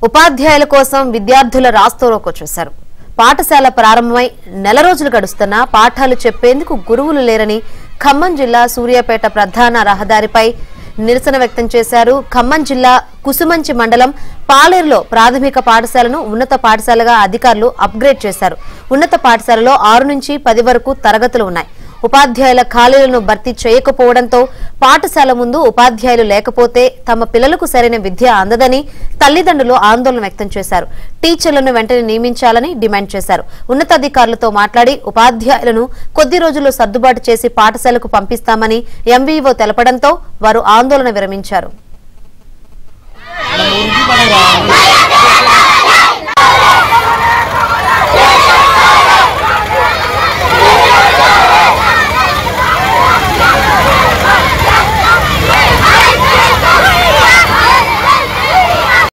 ఉపాధ్యాయుల కోసం విద్యార్థుల రాస్తారోకో చేశారు. పాఠశాల ప్రారంభమై నెల రోజులు గడుస్తున్నా పాఠాలు చెప్పేందుకు గురువులు లేరని ఖమ్మం జిల్లా సూర్యాపేట ప్రధాన రహదారిపై నిరసన వ్యక్తం చేశారు. ఖమ్మం జిల్లా కుసుమంచి మండలం పాలేరులో ప్రాథమిక పాఠశాలను ఉన్నత పాఠశాలగా అధికారులు అప్గ్రేడ్ చేశారు. ఉన్నత పాఠశాలలో 6 నుంచి 10 వరకు తరగతులు ఉన్నాయి. ఉపాధ్యాయుల ఖాళీలను భర్తీ చేయకపోవడంతో పాఠశాల ముందు ఉపాధ్యాయులు లేకపోతే తమ పిల్లలకు సరైన విద్య అందదని తల్లిదండ్రులు ఆందోళన వ్యక్తం చేశారు. టీచర్లను వెంటనే నియమించాలని డిమాండ్ చేశారు. ఉన్నతాధికారులతో మాట్లాడి ఉపాధ్యాయులను కొద్ది రోజుల్లో సర్దుబాటు చేసి పాఠశాలకు పంపిస్తామని ఎంవీఓ తెలపడంతో వారు ఆందోళన విరమించారు.